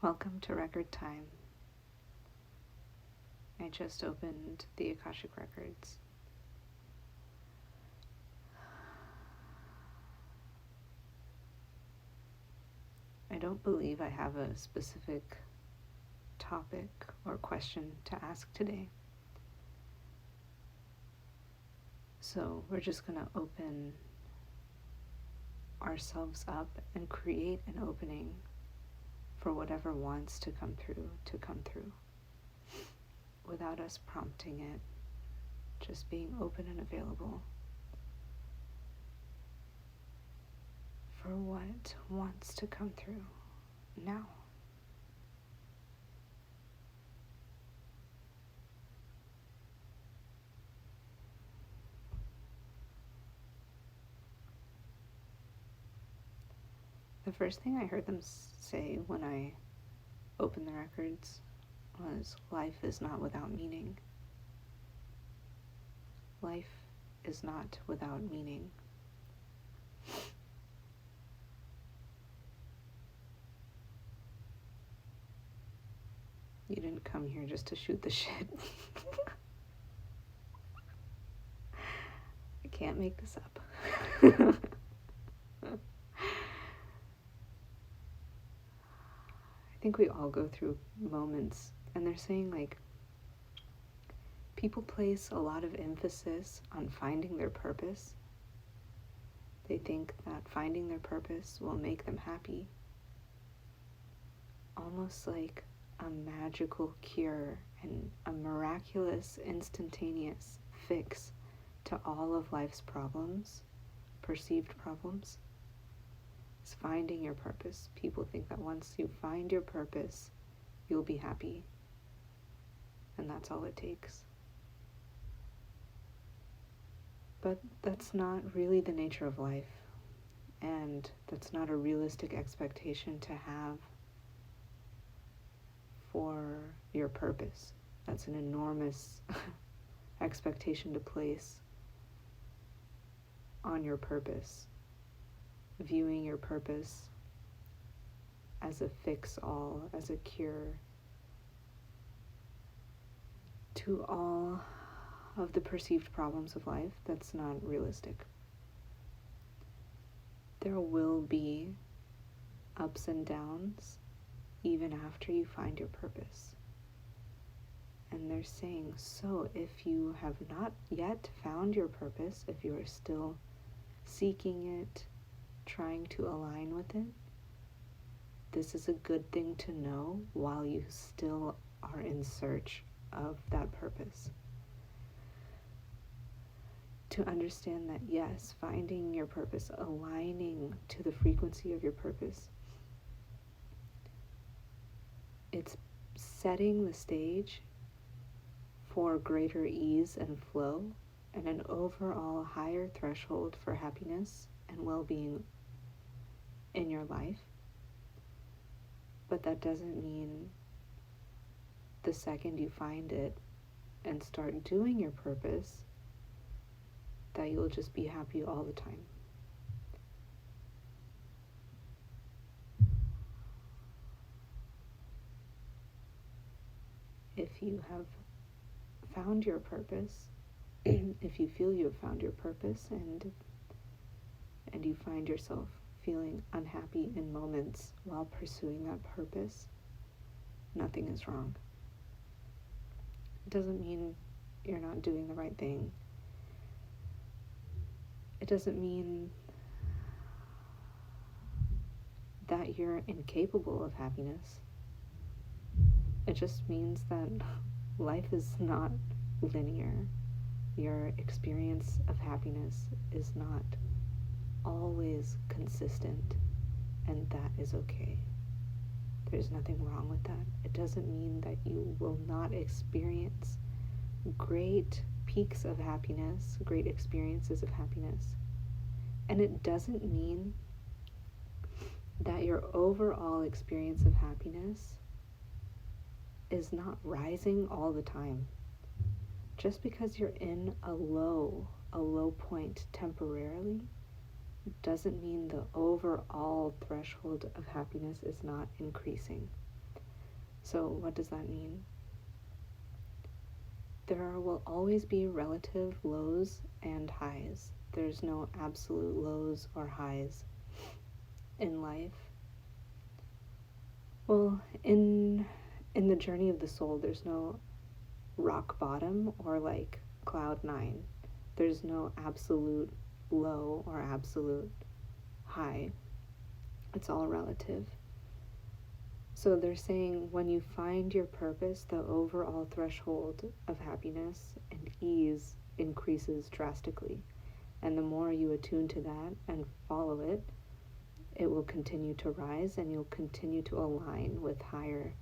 Welcome to Record Time. I just opened the Akashic Records. I don't believe I have a specific topic or question to ask today. So we're just going to open ourselves up and create an opening for whatever wants to come through, without us prompting it, just being open and available for what wants to come through now. The first thing I heard them say when I opened the records was, life is not without meaning. Life is not without meaning. You didn't come here just to shoot the shit. I can't make this up. I think we all go through moments, and they're saying, like, people place a lot of emphasis on finding their purpose. They think that finding their purpose will make them happy. Almost like a magical cure and a miraculous, instantaneous fix to all of life's problems, perceived problems. It's finding your purpose. People think that once you find your purpose, you'll be happy. And that's all it takes. But that's not really the nature of life. And that's not a realistic expectation to have for your purpose. That's an enormous expectation to place on your purpose. Viewing your purpose as a fix-all, as a cure to all of the perceived problems of life, that's not realistic. There will be ups and downs even after you find your purpose. And they're saying, so if you have not yet found your purpose, if you are still seeking it, trying to align with it, this is a good thing to know while you still are in search of that purpose. To understand that, yes, finding your purpose, aligning to the frequency of your purpose, it's setting the stage for greater ease and flow and an overall higher threshold for happiness and well-being in your life. But that doesn't mean the second you find it and start doing your purpose that you'll just be happy all the time. If you have found your purpose, if you feel you have found your purpose and you find yourself feeling unhappy in moments while pursuing that purpose, nothing is wrong. It doesn't mean you're not doing the right thing. It doesn't mean that you're incapable of happiness. It just means that life is not linear. Your experience of happiness is not always consistent, and that is okay. There's nothing wrong with that. It doesn't mean that you will not experience great peaks of happiness, great experiences of happiness. And it doesn't mean that your overall experience of happiness is not rising all the time. Just because you're in a low point temporarily doesn't mean the overall threshold of happiness is not increasing. So what does that mean? There will always be relative lows and highs. There's no absolute lows or highs in life. Well, in the journey of the soul, there's no rock bottom or like cloud nine. There's no absolute low or absolute high. It's all relative. So they're saying when you find your purpose, the overall threshold of happiness and ease increases drastically. And the more you attune to that and follow it, it will continue to rise, and you'll continue to align with higher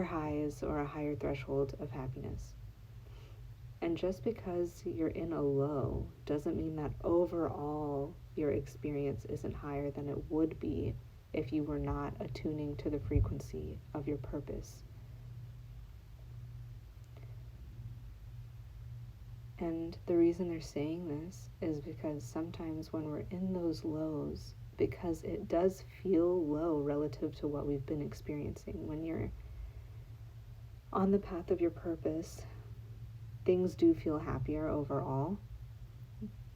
highs or a higher threshold of happiness. And just because you're in a low doesn't mean that overall your experience isn't higher than it would be if you were not attuning to the frequency of your purpose. And the reason they're saying this is because sometimes when we're in those lows, because it does feel low relative to what we've been experiencing, when you're on the path of your purpose, things do feel happier overall,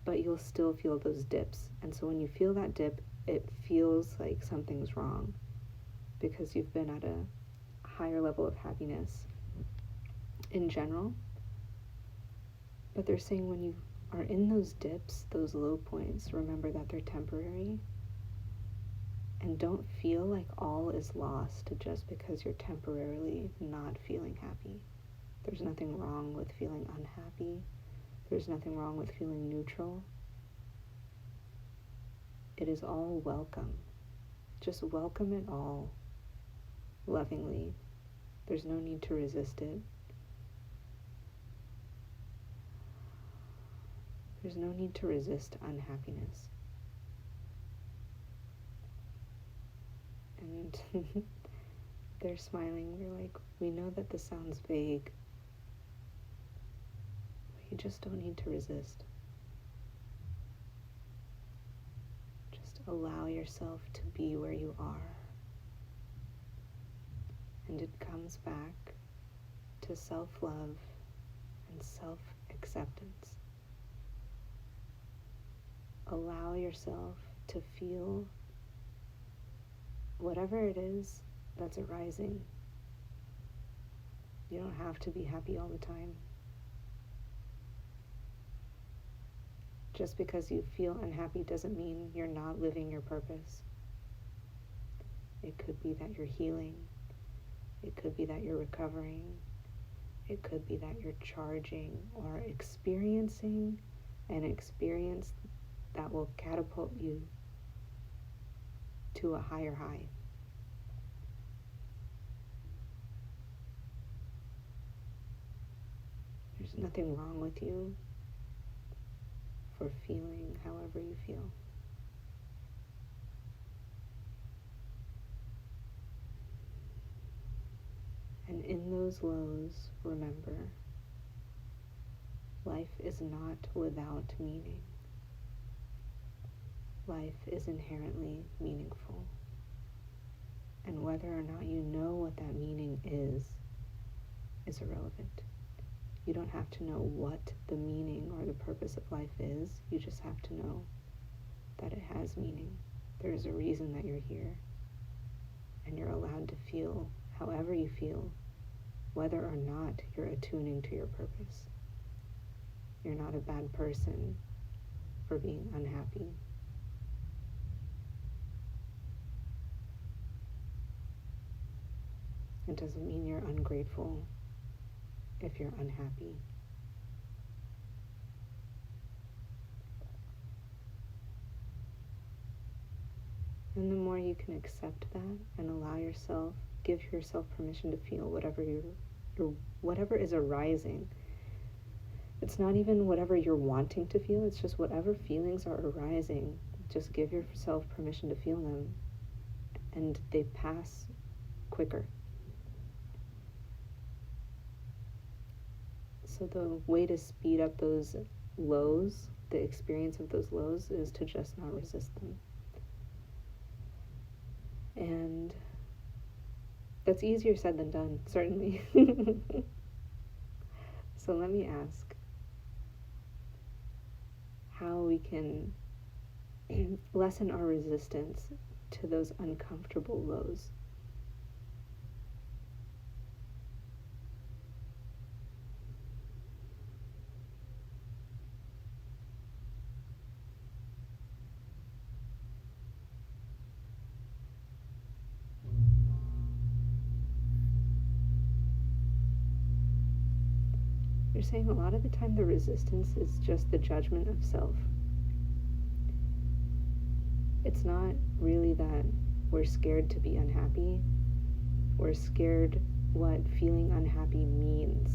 but you'll still feel those dips. And so when you feel that dip, it feels like something's wrong because you've been at a higher level of happiness in general. But they're saying when you are in those dips, those low points, remember that they're temporary. And don't feel like all is lost just because you're temporarily not feeling happy. There's nothing wrong with feeling unhappy. There's nothing wrong with feeling neutral. It is all welcome. Just welcome it all lovingly. There's no need to resist it. There's no need to resist unhappiness. And they're smiling. They're like, we know that this sounds vague, but you just don't need to resist. Just allow yourself to be where you are. And it comes back to self-love and self-acceptance. Allow yourself to feel whatever it is that's arising. You don't have to be happy all the time. Just because you feel unhappy doesn't mean you're not living your purpose. It could be that you're healing. It could be that you're recovering. It could be that you're charging or experiencing an experience that will catapult you to a higher high. There's nothing wrong with you for feeling however you feel. And in those lows, remember, life is not without meaning. Life is inherently meaningful. And whether or not you know what that meaning is irrelevant. You don't have to know what the meaning or the purpose of life is. You just have to know that it has meaning. There is a reason that you're here. And you're allowed to feel however you feel, whether or not you're attuning to your purpose. You're not a bad person for being unhappy. It doesn't mean you're ungrateful if you're unhappy. And the more you can accept that and allow yourself, give yourself permission to feel whatever is arising. It's not even whatever you're wanting to feel, it's just whatever feelings are arising. Just give yourself permission to feel them, and they pass quicker. So the way to speed up those lows, the experience of those lows, is to just not resist them. And That's easier said than done, certainly. So let me ask how we can lessen our resistance to those uncomfortable lows. You're saying a lot of the time the resistance is just the judgment of self. It's not really that we're scared to be unhappy. We're scared what feeling unhappy means,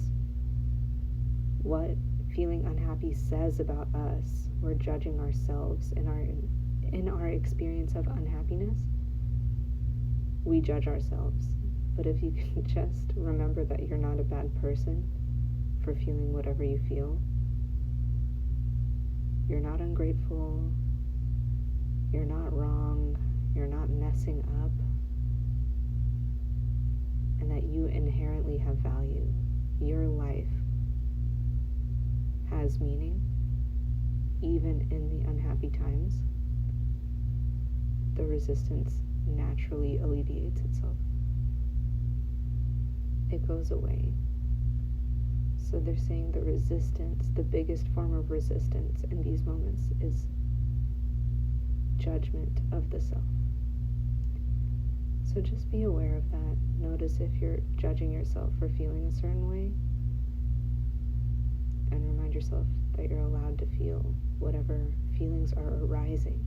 what feeling unhappy says about us. We're judging ourselves in our experience of unhappiness. We judge ourselves. But if you can just remember that you're not a bad person for feeling whatever you feel, you're not ungrateful, you're not wrong, you're not messing up, and that you inherently have value. Your life has meaning, even in the unhappy times. The resistance naturally alleviates itself. It goes away. So they're saying the resistance, the biggest form of resistance in these moments is judgment of the self. So just be aware of that. Notice if you're judging yourself for feeling a certain way, and remind yourself that you're allowed to feel whatever feelings are arising.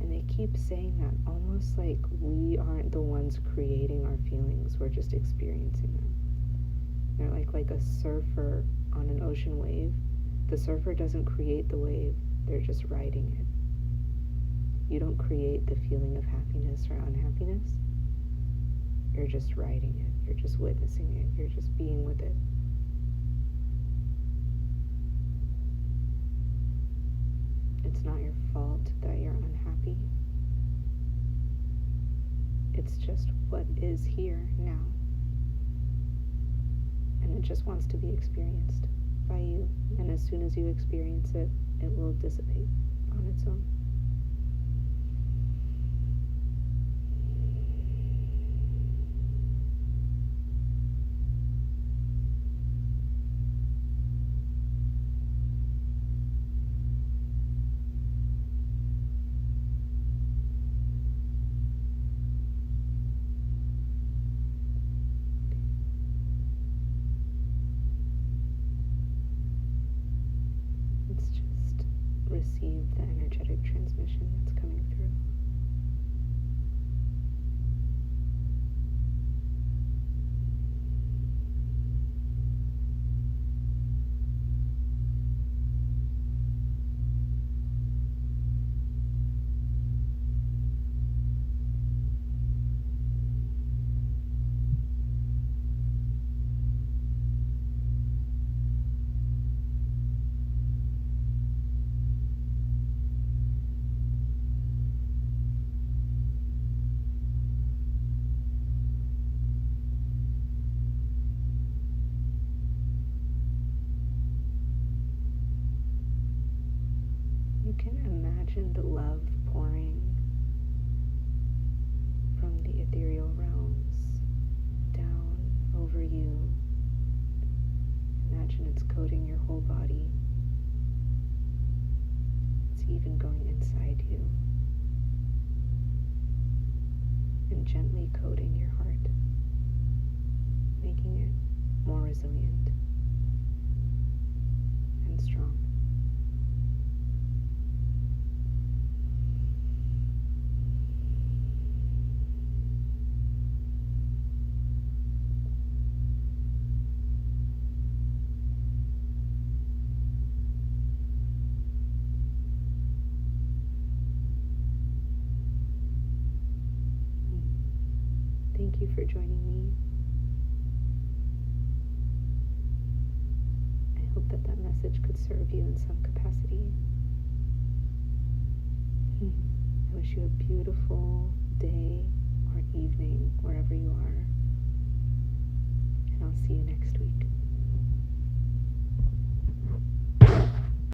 And they keep saying that almost like we aren't the ones creating our feelings, we're just experiencing them. They're like a surfer on an ocean wave. The surfer doesn't create the wave, they're just riding it. You don't create the feeling of happiness or unhappiness. You're just riding it, you're just witnessing it, you're just being with it. It's not your fault that you're unhappy. It's just what is here now. And it just wants to be experienced by you. And as soon as you experience it, it will dissipate on its own. Receive the energetic transmission that's coming through. You can imagine the love pouring from the ethereal realms down over you. Imagine it's coating your whole body. It's even going inside you and gently coating your heart, making it more resilient and strong. Thank you for joining me. I hope that message could serve you in some capacity. I wish you a beautiful day evening, wherever you are. And I'll see you next week.